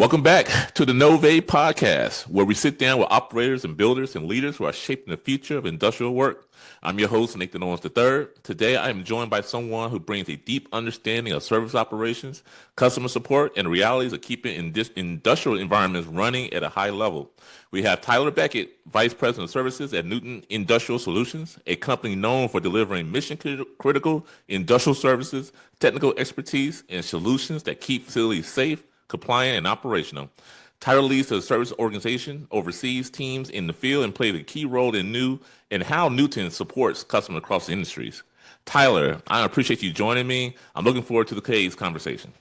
Welcome back to the NOIVAI podcast, where we sit down with operators and builders and leaders who are shaping the future of industrial work. I'm your host, Nathan Owens III. Today, I am joined by someone who brings a deep understanding of service operations, customer support, and realities of keeping industrial environments running at a high level. We have Tyler Beckett, Vice President of Services at Newton Industrial Solutions, a company known for delivering mission-critical industrial services, technical expertise, and solutions that keep facilities safe, compliant, and operational. Tyler leads the service organization, oversees teams in the field, and plays a key role in how Newton supports customers across the industries. Tyler, I appreciate you joining me. I'm looking forward to today's conversation.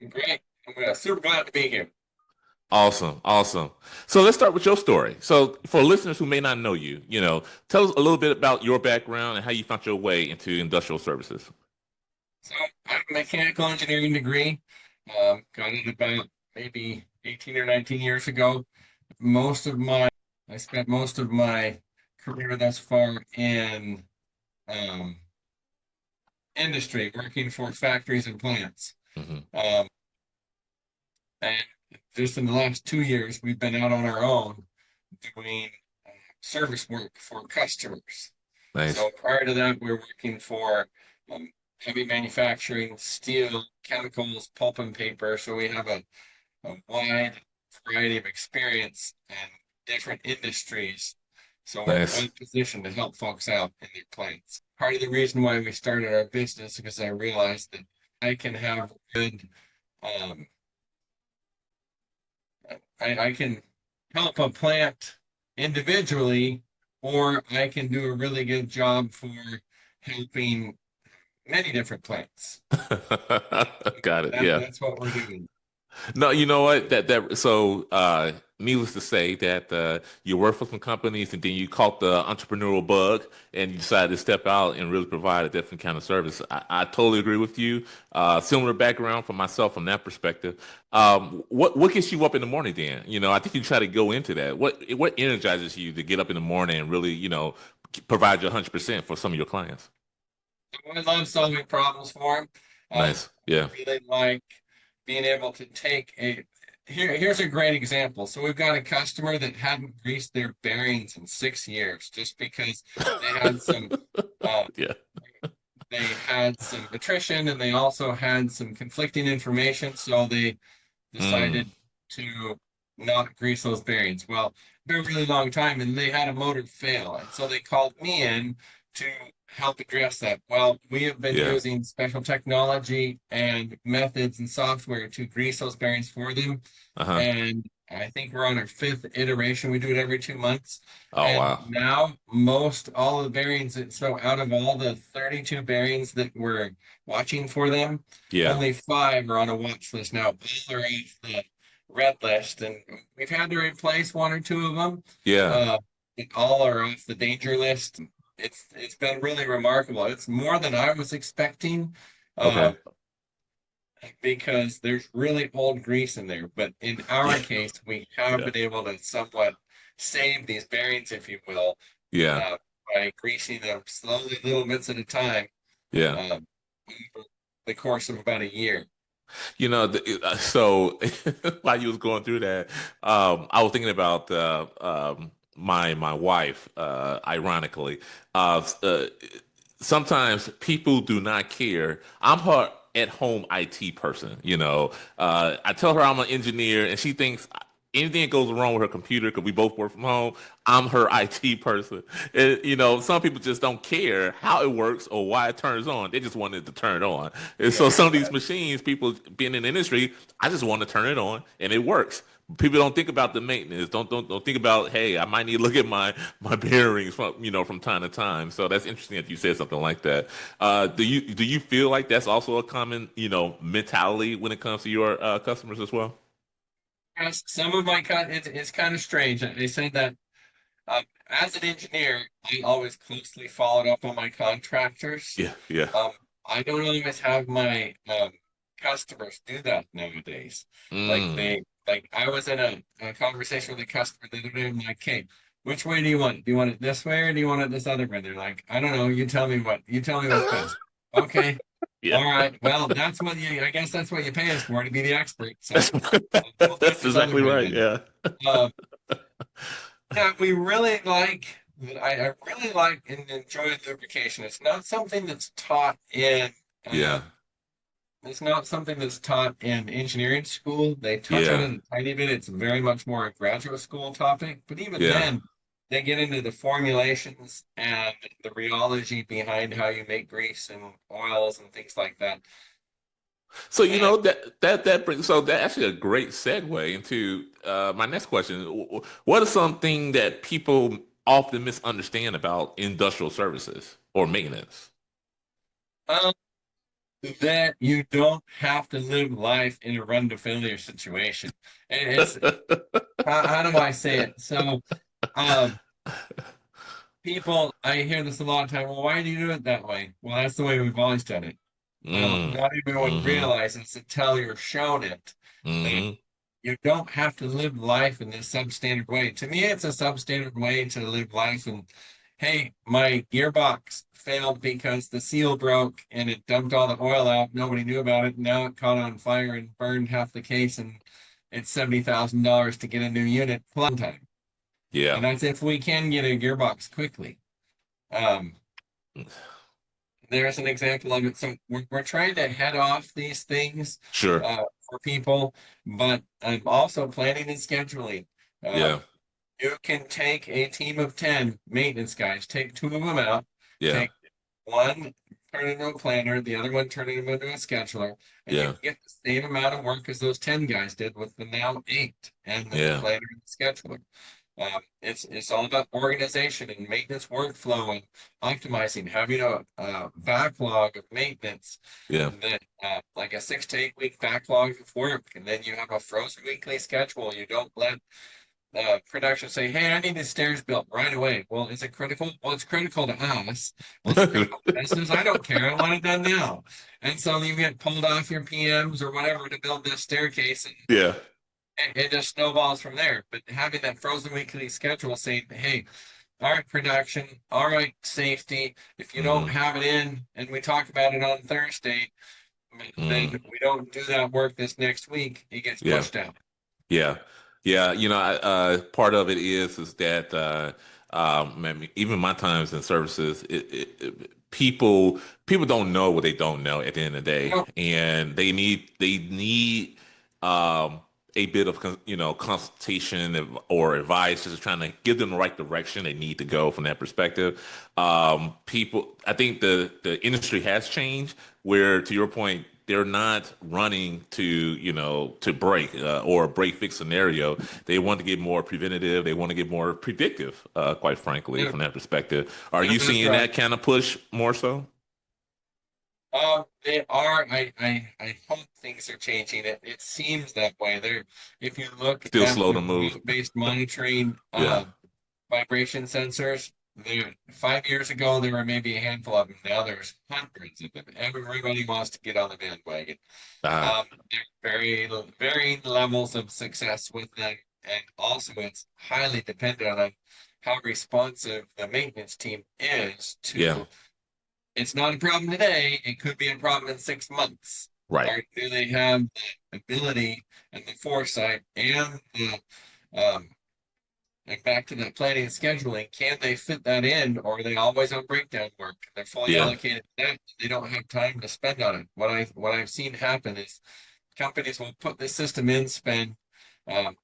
Great. I'm super glad to be here. Awesome, awesome. So let's start with your story. So for listeners who may not know you, tell us a little bit about your background and how you found your way into industrial services. So I have a mechanical engineering degree. Got it about maybe 18 or 19 years ago. I spent most of my career thus far in industry, working for factories and plants. Mm-hmm. And just in the last 2 years, we've been out on our own doing service work for customers. Nice. So prior to that, we were working for heavy manufacturing, steel, chemicals, pulp and paper. So we have a wide variety of experience in different industries. So we're Nice. well positioned to help folks out in their plants. Part of the reason why we started our business is because I realized that I can have good, I can help a plant individually, or I can do a really good job for helping many different plants. Got it. Yeah. That's what we're doing. No, you know what? Needless to say that you work for some companies and then you caught the entrepreneurial bug and you decided to step out and really provide a different kind of service. I totally agree with you. Similar background for myself from that perspective. What gets you up in the morning then? I think you try to go into that. What energizes you to get up in the morning and really, provide your 100% for some of your clients? I love solving problems for them. Nice. Yeah. I really like being able to here's a great example. So we've got a customer that hadn't greased their bearings in 6 years just because they had some Yeah. they had some attrition and they also had some conflicting information. So they decided to not grease those bearings. Well, been a really long time and they had a motor fail. And so they called me in to help address that. Well, we have been Yeah. using special technology and methods and software to grease those bearings for them. Uh-huh. And I think we're on our fifth iteration. We do it every 2 months. Oh, And wow. now all of the bearings, so out of all the 32 bearings that we're watching for them, Yeah. only 5 are on a watch list now. All are off the red list. And we've had to replace 1 or 2 of them. Yeah. All are off the danger list. It's been really remarkable. It's more than I was expecting, uh, Okay. because there's really old grease in there. But in our Yeah. case, we have Yeah. been able to somewhat save these bearings, if you will, Yeah. uh, by greasing them slowly, little bits at a time, Yeah. over the course of about a year. So while you was going through that, I was thinking about my wife. Ironically, sometimes people do not care. I'm her at-home IT person. I tell her I'm an engineer, and she thinks anything that goes wrong with her computer because we both work from home. I'm her IT person. And, some people just don't care how it works or why it turns on. They just wanted to turn it on. And so some of these machines, people being in the industry, I just want to turn it on and it works. People don't think about the maintenance. Don't think about, hey, I might need to look at my bearings from time to time. So that's interesting that you said something like that. Do you feel like that's also a common mentality when it comes to your customers as well? Yes, some of it's kind of strange. They say that as an engineer, I always closely followed up on my contractors. Yeah, yeah. Um, I don't always have my customers do that nowadays. Mm, Like I was in a conversation with a customer the other day. I'm like, "Hey, which way do you want it? Do you want it this way or do you want it this other way?" They're like, "I don't know. You tell me what's best." Okay. Yeah. All right. Well, I guess that's what you pay us for, to be the expert. So That's we'll do it that's this other exactly way right. then. Yeah. Um, yeah, I really like and enjoy lubrication. It's not something that's taught in, uh, Yeah. it's not something that's taught in engineering school. They touch on Yeah. it a tiny bit. It's very much more a graduate school topic. But even Yeah. then, they get into the formulations and the rheology behind how you make grease and oils and things like that. So And that brings so that actually a great segue into my next question. What is something that people often misunderstand about industrial services or maintenance? um, that you don't have to live life in a run to failure situation. And it's how do I say it? So, um, people, I hear this a lot of time. Well, why do you do it that way? Well, that's the way we've always done it. Well, Mm. not everyone Mm-hmm. realizes until you're shown it that Mm-hmm. you don't have to live life in this substandard way. To me, it's a substandard way to live life. And hey, my gearbox failed because the seal broke and it dumped all the oil out. Nobody knew about it. Now it caught on fire and burned half the case, and it's $70,000 to get a new unit plus time. Yeah. And that's if we can get a gearbox quickly. Um, there's an example of it. So we're trying to head off these things Sure. for people, but I'm also planning and scheduling. Yeah. You can take a team of 10 maintenance guys, take two of them out, Yeah. take one, turn it into a planner, the other one, turn it into a scheduler, and you Yeah. can get the same amount of work as those 10 guys did with the now eight, and then the Yeah. planner and the scheduler. It's all about organization and maintenance workflow and optimizing, having a backlog of maintenance Yeah. that like a 6 to 8 week backlog of work, and then you have a frozen weekly schedule. You don't let production say, "Hey, I need these stairs built right away." Well, is it critical? Well, it's critical to us. Well, it's critical to business. I don't care. I want it done now. And so you get pulled off your PMs or whatever to build this staircase, and Yeah. it just snowballs from there. But having that frozen weekly schedule saying, "Hey, all right, production, all right, safety. If you don't Mm-hmm. have it in, and we talk about it on Thursday, then Mm-hmm. we don't do that work this next week. It gets Yeah. pushed out." Yeah, yeah. Part of it is that I mean, even my times in services, people don't know what they don't know at the end of the You day, know, and they need um, a bit of consultation or advice, just trying to give them the right direction they need to go from that perspective. I think the industry has changed, where to your point, they're not running to break or a break fix scenario. They want to get more preventative. They want to get more predictive, quite frankly, yeah, from that perspective. Are yeah, you that's seeing right. that kind of push more so? They are. I hope things are changing. It seems that way. There, if you look Still at slow the to move. remote-based monitoring Yeah. vibration sensors, there 5 years ago there were maybe a handful of them. Now there's hundreds of them. Everybody wants to get on the bandwagon. Ah, There are very varying levels of success with them, and also it's highly dependent on how responsive the maintenance team is yeah. to it's not a problem today. It could be a problem in 6 months. Right. Or do they have the ability and the foresight and um, and back to the planning and scheduling? Can they fit that in, or are they always on breakdown work? They're fully Yeah. allocated to that. They don't have time to spend on it. What I've seen happen is companies will put this system in, spend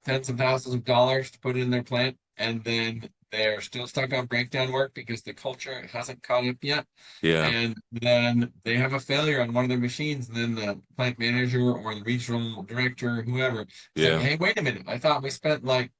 tens of thousands of dollars to put it in their plant, and then they're still stuck on breakdown work because the culture hasn't caught up yet. Yeah. And then they have a failure on one of their machines, and then the plant manager or the regional director, whoever, is like, Yeah. "Hey, wait a minute! I thought we spent like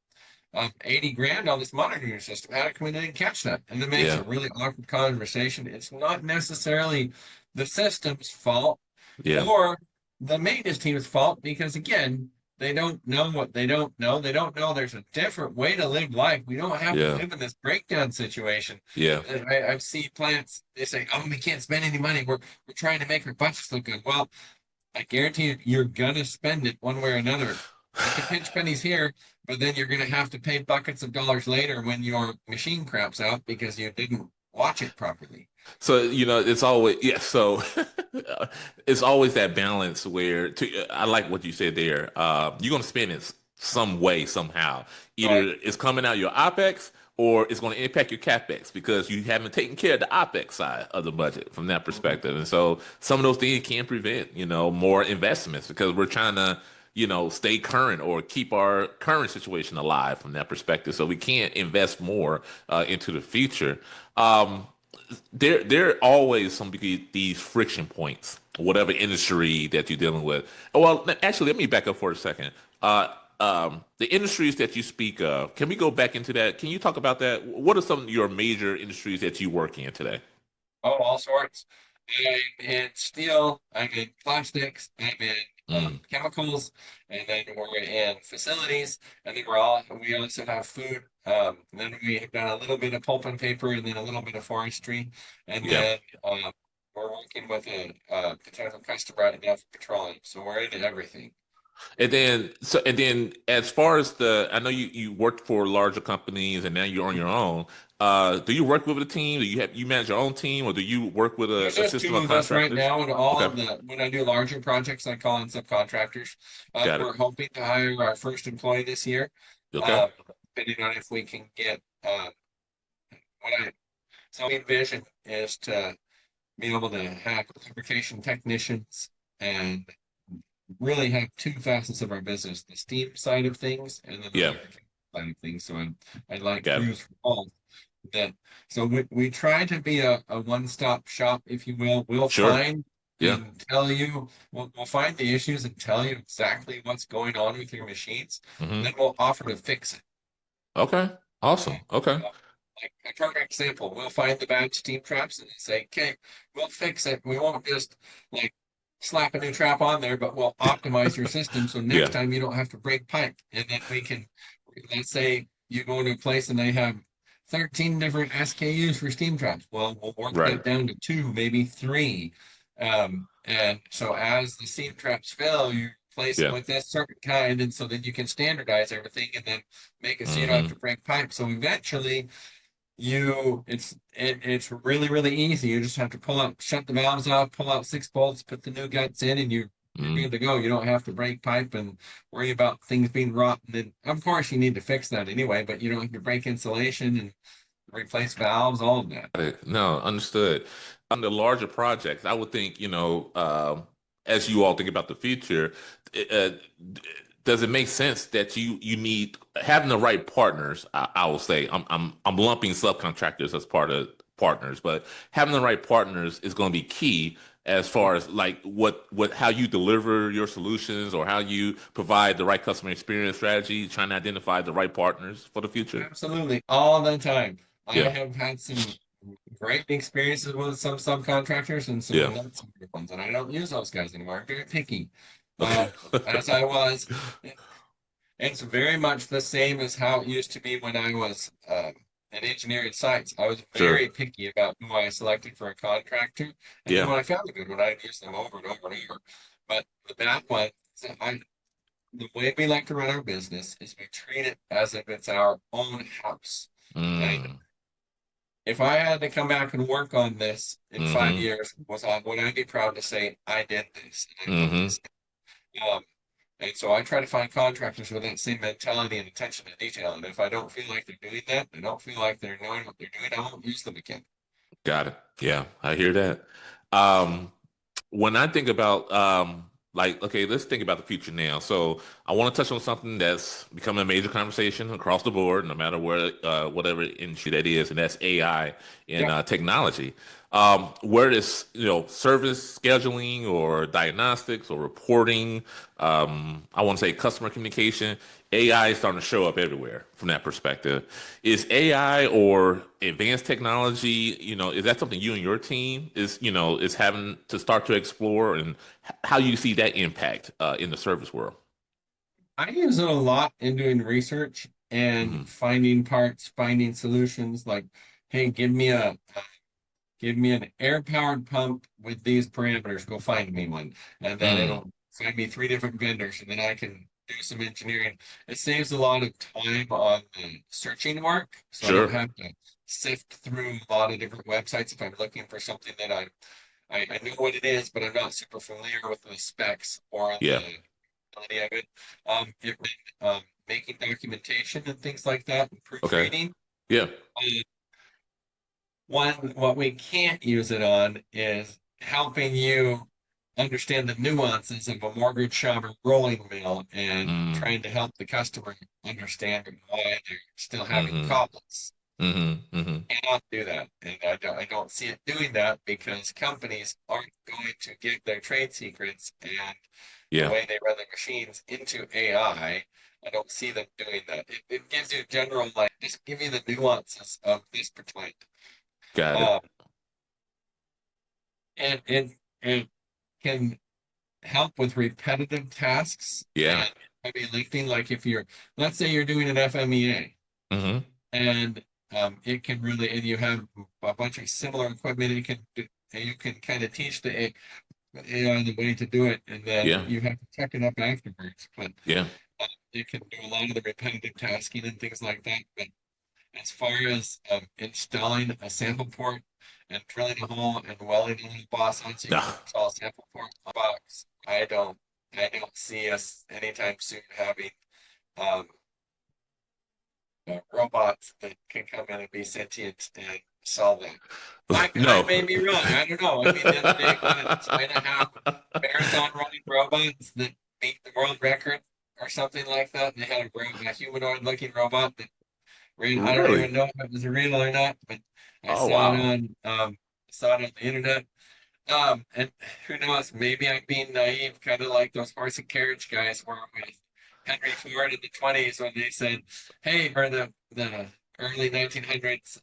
80 grand on this monitoring system. How come we didn't catch that?" And it makes Yeah. a really awkward conversation. It's not necessarily the system's fault Yeah. or the maintenance team's fault because, again, they don't know what they don't know. They don't know there's a different way to live life. We don't have to Yeah. live in this breakdown situation. Yeah. I've seen plants, they say, "Oh, we can't spend any money. We're trying to make our budgets look good." Well, I guarantee you're gonna spend it one way or another. You can pinch pennies here, but then you're gonna have to pay buckets of dollars later when your machine craps out because you didn't watch it properly. So, it's always, yeah. So It's always that balance where I like what you said there. You're going to spend it some way, somehow. Right. Either it's coming out your OpEx or it's going to impact your CapEx because you haven't taken care of the OpEx side of the budget from that Mhm. perspective. And so some of those things can prevent, more investments because we're trying to, stay current or keep our current situation alive from that perspective. So we can't invest more into the future. There are always some these friction points, whatever industry that you're dealing with. Well, actually, let me back up for a second. The industries that you speak of, can we go back into that? Can you talk about that? What are some of your major industries that you work in today? Oh, all sorts. I'm in steel, I'm in plastics, I'm in Mm, chemicals, and then we're in facilities, and then we also have food. And then we have done a little bit of pulp and paper, and then a little bit of forestry, and yeah. then we're working with a potential customer right now for petroleum. So we're into everything. And then as far as I know you worked for larger companies and now you're on your own. Do you work with a team? Do you manage your own team or do you work with There's a just system two of of us right contractors? now, and Okay, when I do larger projects, I call in subcontractors. got it. We're hoping to hire our first employee this year, Okay. um, depending on if we can get what I so my vision is to be able to have lubrication technicians and really have two facets of our business: the steam side of things and then the Yeah, lubrication side of things. So I'd like got it. crews for both that so we try to be a one-stop shop, if you will. We'll Sure. find Yeah. and tell you, we'll find the issues and tell you exactly what's going on with your machines, and Hmm. then we'll offer to fix it. Okay. Awesome. Okay. Uh, like a perfect example, we'll find the bad steam traps and say, okay, we'll fix it. We won't just like slap a new trap on there, but we'll optimize your system so next Yeah. time you don't have to break pipe. And then let's say you go to a place and they have 13 different SKUs for steam traps. Well, we'll work Right. that down to two, maybe three. And so as the steam traps fail, you replace them Yeah. with this certain kind, and so then you can standardize everything and then make it so you don't have Hmm. to break pipe. So eventually it's really easy. You just have to shut the valves off, pull out 6 bolts, put the new guts in, and you're Hmm. good to go. You don't have to break pipe and worry about things being rotten. And of course, you need to fix that anyway, but you don't have to break insulation and replace valves, all of that. Got it. No, understood. On the larger projects, I would think, as you all think about the future, uh, does it make sense that you need having the right partners? I will say I'm lumping subcontractors as part of partners, but having the right partners is going to be key as far as like what how you deliver your solutions or how you provide the right customer experience strategy, trying to identify the right partners for the future. Absolutely, all the time. I Yeah, have had some great experiences with some subcontractors and some yeah. not so good ones, and I don't use those guys anymore. I'm very picky, Okay. as I was. It's very much the same as how it used to be when I was an engineer at sites. I was Sure. very picky about who I selected for a contractor, and then Yeah. when I found a good one, I'd use them over and over and over. But the bad one, the way we like to run our business is we treat it as if it's our own house. And Mm. if I had to come back and work on this in five Mm-hmm. years, would I be proud to say I did this and I put Mm-hmm. this in? And so I try to find contractors with that same mentality and attention to detail. And if I don't feel like they're doing that, I don't feel like they're knowing what they're doing, I won't use them again. Got it. Yeah, I hear that. Um, when I think about like, okay, let's think about the future now. So I want to touch on something that's becoming a major conversation across the board, no matter where whatever industry that is, and that's AI and Yeah, technology. Where is, service scheduling or diagnostics or reporting, I want to say customer communication, AI is starting to show up everywhere from that perspective. Is AI or advanced technology, is that something you and your team is having to start to explore and how you see that impact in the service world? I use it a lot in doing research and Hmm. finding parts, finding solutions. Like, hey, give me an air-powered pump with these parameters. Go find me one, and then Mm. it'll find me three different vendors, and then I can do some engineering. It saves a lot of time on the searching work, so I don't Sure. have to sift through a lot of different websites if I'm looking for something that I know what it is, but I'm not super familiar with the specs or Yeah. the ability of it. It making documentation and things like that, and Okay. proofreading. Yeah. Uh, what we can't use it on is helping you understand the nuances of a mortgage shop or rolling mill and Mm. trying to help the customer understand why they're still having Mm-hmm. problems. Mm-hmm. Mm-hmm. Cannot do that. And I don't see it doing that because companies aren't going to give their trade secrets and the Yeah. way they run their machines into AI. I don't see them doing that. It gives you general, like, just give you the nuances of this particular. Got it. Um, and can help with repetitive tasks Yeah. and heavy lifting. Like if you're, let's say you're doing an FMEA Mm-hmm. and it can really, and you have a bunch of similar equipment, it can do, and you can kind of teach the AI the way to do it, and then Yeah. you have to check it up afterwards. But Yeah. it can do a lot of the repetitive tasking and things like that. But as far as installing a sample port and drilling a hole and welding a little boss on so you can Ah. install a sample port on a box, I don't see us anytime soon having um, robots that can come in and be sentient and solve that. I No. may be wrong. I don't know. I mean, the other day, what did China have marathon running robots that beat the world record or something like that? And they had a humanoid looking robot that ran. I don't Really? even know if it was real or not, but I Oh saw it wow. on the internet. And who knows? Maybe I'm being naive, kind of like those horse and carriage guys were with Henry Ford in the 20s when they said, "Hey," or the early 1900s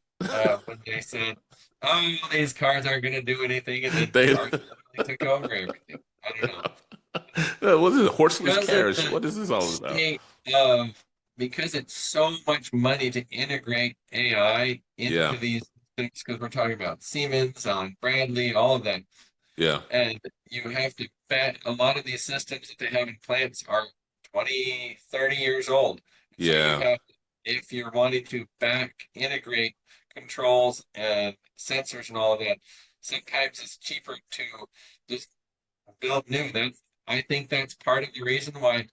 when they said, "Oh, these cars aren't going to do anything," and then They cars really took over everything. I don't know. what is it? Horseless Because of carriage. the What is this all about? state of, because it's so much money to integrate AI Yeah. into these things, because we're talking about Siemens, Bradley, all of that. Yeah. And you have to bet a lot of these systems that they have in plants are 20, 30 years old. So you Yeah. have, if you're wanting to back integrate controls and sensors and all of that, sometimes it's cheaper to just build new. I think that's part of the reason why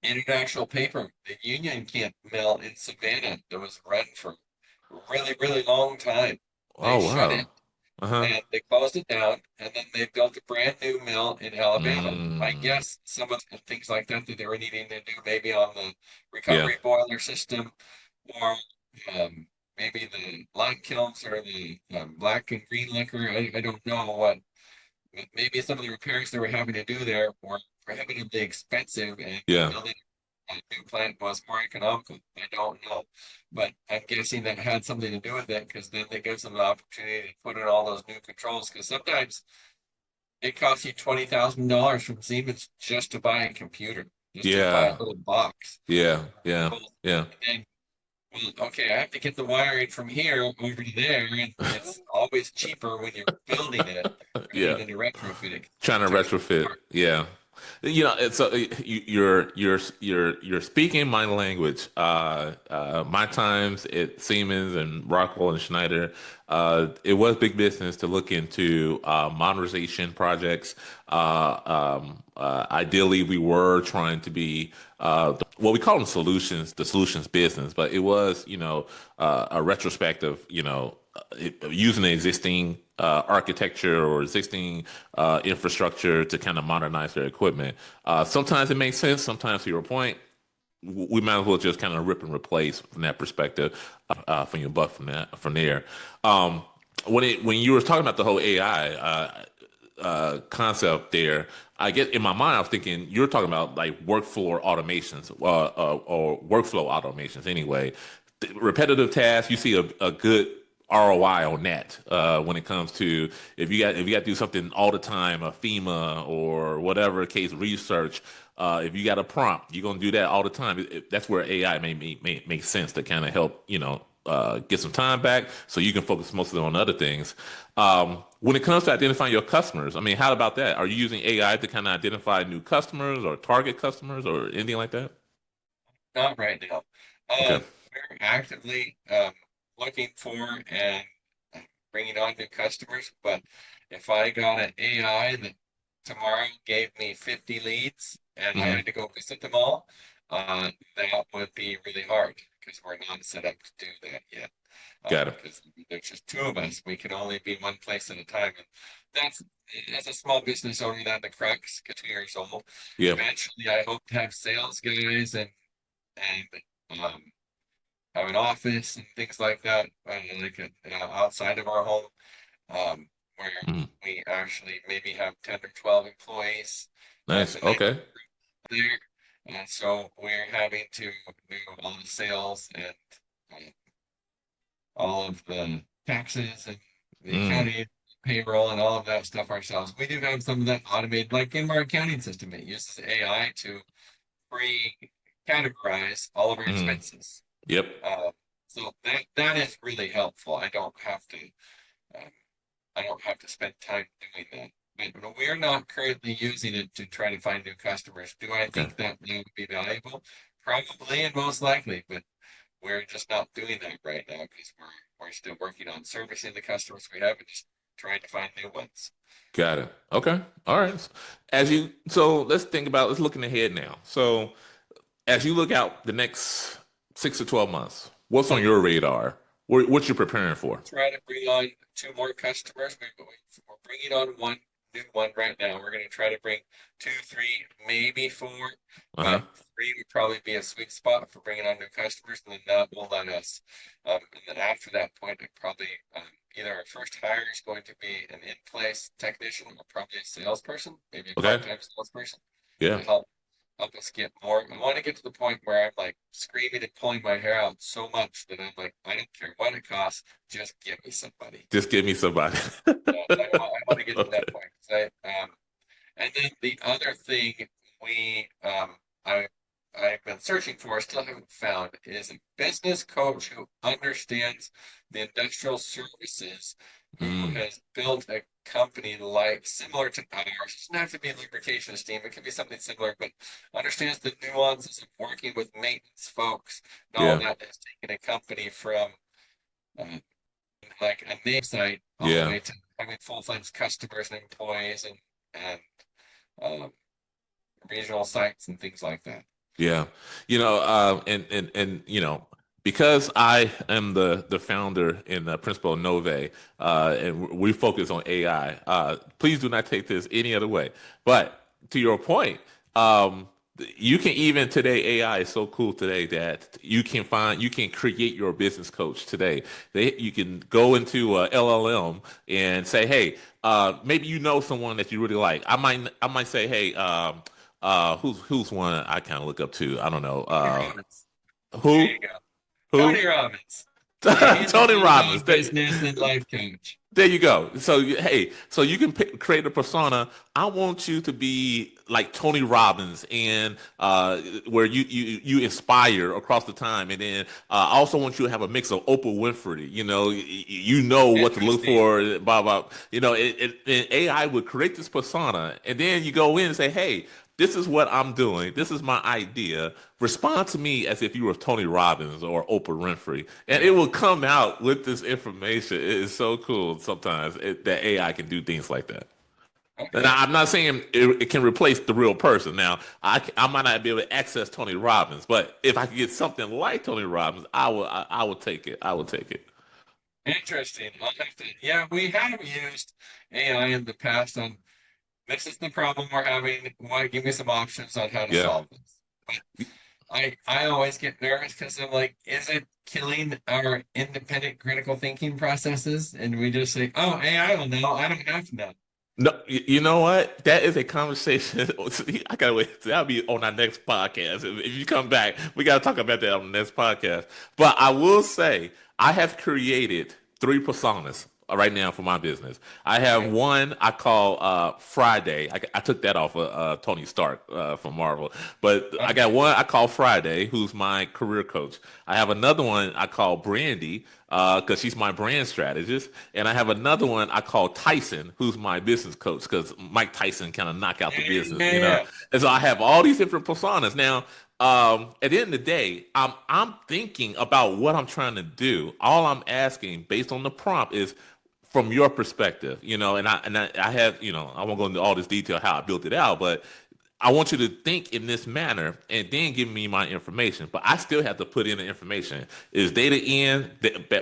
international paper, the Union can't mill in Savannah that was run for a really, really long time. They Oh shut wow. it Uh-huh. and they closed it down, and then they built a brand new mill in Alabama. I Mm. guess some of the things like that that they were needing to do, maybe on the Yeah. recovery boiler system, or maybe the lime kilns or the black and green liquor. I don't know what. Maybe some of the repairs they were having to do there were prohibitively expensive, and Yeah. building a new plant was more economical. I don't know, but I'm guessing that had something to do with it because then it gives them the opportunity to put in all those new controls. Because sometimes it costs you $20,000 from Siemens just to buy a computer, just to buy a Yeah. little box. Yeah. Yeah. Well, Yeah. and then, well, okay, I have to get the wiring from here over to there, and it's always cheaper when you're building it rather Yeah. than to retrofit it. Trying to Sometimes retrofit. Yeah. It's you're speaking my language. My times at Siemens and Rockwell and Schneider, it was big business to look into modernization projects. Ideally, we were trying to be well, we call them solutions, the solutions business, but it was a retrospective, using the existing architecture or existing infrastructure to kind of modernize their equipment. Sometimes it makes sense. Sometimes, to your point, we might as well just kind of rip and replace from that perspective, from your butt from there. Um, when you were talking about the whole AI concept there, I guess in my mind I was thinking you're talking about like workflow automations, or workflow automations anyway. Repetitive tasks, you see a good ROI on that when it comes to if you got to do something all the time, a FEMA or whatever case research. If you got a prompt, you're gonna do that all the time. That's where AI may make sense to kind of help get some time back so you can focus mostly on other things. When it comes to identifying your customers, I mean, how about that? Are you using AI to kind of identify new customers or target customers or anything like that? not right now. Okay. We're actively looking for and bringing bringing on new customers. But if I got an AI that tomorrow gave me 50 leads and I Hmm. had to go visit them all, that would be really hard because we're not set up to do that yet. Got it. Because there's just two of us. We can only be one place at a time. And that's, as a small business owner, that the crux, 2 years old. Yeah. Eventually, I hope to have sales guys and have an office and things like that, like outside of our home, where Hmm. we actually maybe have 10 or 12 employees. Nice. The night Okay. there. And so we're having to do all the sales and uh, all of the taxes and the Mm. accounting, payroll, and all of that stuff ourselves. We do have some of that automated, like in our accounting system. It uses AI to pre-categorize all of our Mm. expenses. Yep. Uh, so that is really helpful. Um, I don't have to spend time doing that. But we're not currently using it to try to find new customers. Do I Okay. think that would be valuable? Probably and most likely, but we're just not doing that right now because we're still working on servicing the customers we have and just trying to find new ones. Got it. Okay. All right. So let's looking ahead now. So as you look out the next 6 to 12 months, what's on Okay. your radar? What you preparing for? Try to bring on two more customers. We're bringing on one new one right now. We're going to try to bring two, three, maybe four, Uh-huh. but three would probably be a sweet spot for bringing on new customers, and then that will let us. And then after that point, I probably either our first hire is going to be an in-place technician or probably a salesperson, maybe a Okay. part-time salesperson Yeah. to help us get more. I want to get to the point where I'm like screaming and pulling my hair out so much that I'm like, I don't care what it costs, just give me somebody. Just give me somebody. I want to get to that Okay. point. And then the other thing we I I've been searching for, still haven't found, is a business coach who understands the industrial services, who Mm. has built a company like similar to ours. It doesn't have to be lubrication steam, it can be something similar, but understands the nuances of working with maintenance folks and all Yeah. that, has taken a company from uh, like a name site all the Yeah. way to having full-fledged customers and employees and um, regional sites and things like that. Yeah. And because I am the founder and principal of NOIVAI, and we focus on AI, please do not take this any other way. But to your point, um, you can even today, AI is so cool today that you can create your business coach today. You can go into LLM and say, hey, maybe you know someone that you really like. I might say, hey, who's one I kind of look up to? I don't know. Tony Robbins. There Who? you go. Who? Tony Robbins. He's an Tony Robbins. all-around business and life coach. There you go. So hey, so you can create a persona. I want you to be like Tony Robbins, and where you inspire across the time, and then I also want you to have a mix of Oprah Winfrey. You know what to look Interesting. for. Blah blah. And AI would create this persona, and then you go in and say, hey. This is what I'm doing. This is my idea. Respond to me as if you were Tony Robbins or Oprah Winfrey, and it Yeah. will come out with this information. It is so cool sometimes that AI can do things like that. And Okay. I'm not saying it can replace the real person. Now, I might not be able to access Tony Robbins, but if I could get something like Tony Robbins, I will take it. I will take it. Interesting. Yeah, we have used AI in the past on this is the problem we're having. Why give me some options on how to Yeah. solve this? But I always get nervous because I'm like, is it killing our independent critical thinking processes? And we just say, oh, AI will know. I don't have to know. No, you know what? That is a conversation. I gotta wait. That'll be on our next podcast. If you come back, we gotta talk about that on the next podcast. But I will say, I have created three personas right now for my business. I have Okay. one I call Friday. I took that off of Tony Stark from Marvel. But I got Okay. one I call Friday, who's my career coach. I have another one I call Brandy because she's my brand strategist. And I have another one I call Tyson, who's my business coach, because Mike Tyson kind of knock out the Yeah, business, yeah, yeah. And so I have all these different personas. Now, at the end of the day, I'm thinking about what I'm trying to do. All I'm asking, based on the prompt, is from your perspective, I have, I won't go into all this detail how I built it out, but I want you to think in this manner and then give me my information. But I still have to put in the information. Is data in?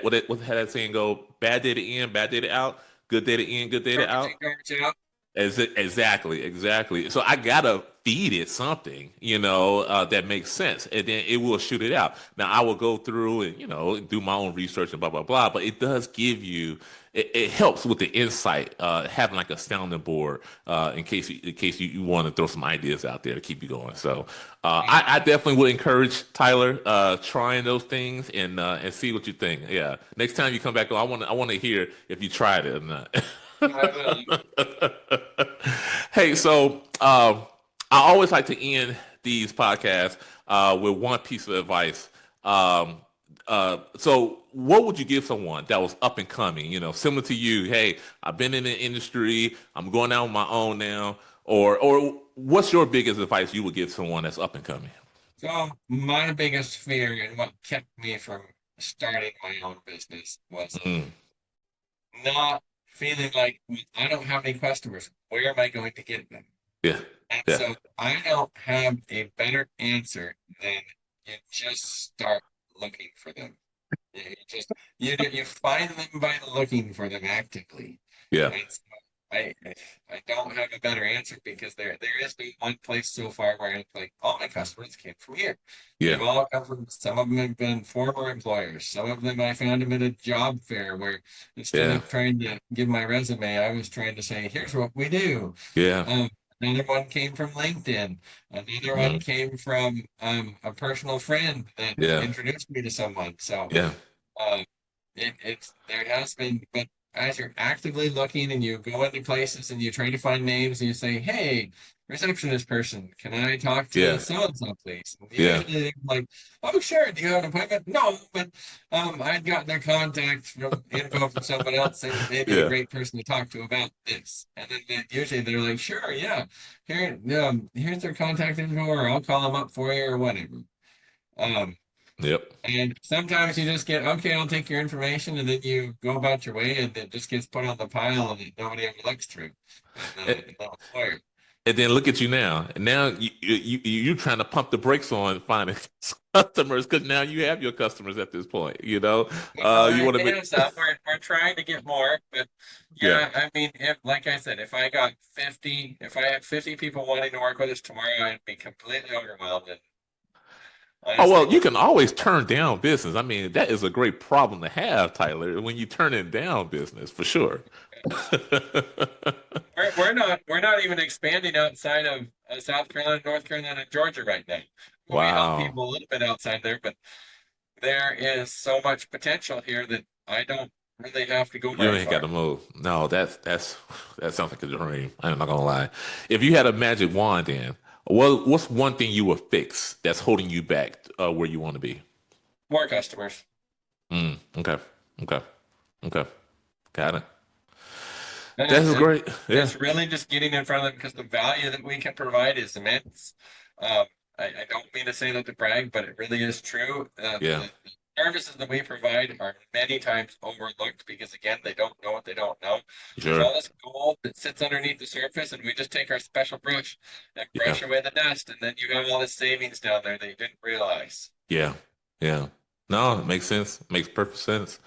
What had that saying go? Bad data in, bad data out. Good data in, good data Garbage in, out. garbage out. Exactly, exactly. So I gotta feed it something, that makes sense, and then it will shoot it out. Now I will go through and do my own research and blah blah blah. But it does give you, it helps with the insight, having like a sounding board, in case you want to throw some ideas out there to keep you going. So I definitely would encourage Tyler, trying those things and see what you think. Yeah, next time you come back on, I want to hear if you tried it or not. I will. Hey, so I always like to end these podcasts with one piece of advice. So what would you give someone that was up and coming, similar to you? Hey, I've been in the industry, I'm going out on my own now, or what's your biggest advice you would give someone that's up and coming? So my biggest fear and what kept me from starting my own business was Mm, not feeling like I don't have any customers. Where am I going to get them? yeah, And yeah, so I don't have a better answer than you just start looking for them. You find them by looking for them actively. yeah, And so I I don't have a better answer because there is no one place so far where I'm like all my customers came from here. yeah, They've all come from some of them have been former employers. Some of them I found them at a job fair where instead yeah, of trying to give my resume, I was trying to say, here's what we do. yeah, Um, Another one came from LinkedIn. Another one mm, came from a personal friend that yeah, introduced me to someone. So yeah, um, it's there has been, but as you're actively looking and you go into places and you try to find names and you say, "Hey, receptionist person, can I talk to yeah, so and so, please?" And yeah, usually they're like, "Oh, sure. Do you have an appointment?" No, but I'd gotten their contact from info from someone else saying they'd be a yeah, great person to talk to about this. And then usually they're like, "Sure, yeah. Here's their contact info, or I'll call them up for you, or whatever." Um, yep. and sometimes you just get, okay, I'll take your information, and then you go about your way, and it just gets put on the pile, and nobody ever looks through. The employer. And then look at you now. And now you're trying to pump the brakes on finding customers because now you have your customers at this point. Well, You want to it be, is up. We're trying to get more, but yeah. yeah, I mean, if like I said, if I had 50 people wanting to work with us tomorrow, I'd be completely overwhelmed and Oh honestly well, you wouldn't. can always turn down business. I mean, that is a great problem to have, Tyler, when you turn it down business for sure. We're not even expanding outside of South Carolina, North Carolina, and Georgia right now. We help Wow. people a little bit outside there, but there is so much potential here that I don't really have to go You very ain't got far. to move. No, that sounds like a dream. I'm not gonna lie. If you had a magic wand, then what's one thing you would fix that's holding you back, where you want to be? More customers. Okay, okay, okay. Got it. And That is great. Yeah, it's really just getting in front of them because the value that we can provide is immense. I don't mean to say that to brag, but it really is true. yeah, The services that we provide are many times overlooked because, again, they don't know what they don't know. There's sure. all this gold that sits underneath the surface, and we just take our special brush and Yeah, brush away the dust, and then you have all this savings down there that you didn't realize. yeah, yeah. No, it makes sense. Makes perfect sense.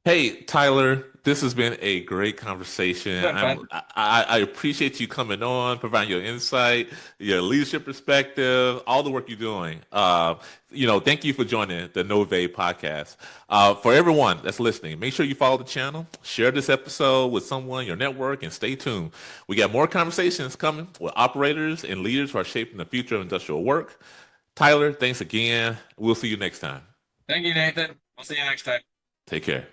Hey, Tyler, this has been a great conversation. It's been fun. I appreciate you coming on, providing your insight, your leadership perspective, all the work you're doing. Thank you for joining the NOIVAI podcast. For everyone that's listening, make sure you follow the channel, share this episode with someone in your network, and stay tuned. We got more conversations coming with operators and leaders who are shaping the future of industrial work. Tyler, thanks again. We'll see you next time. Thank you, Nathan. We'll see you next time. Take care.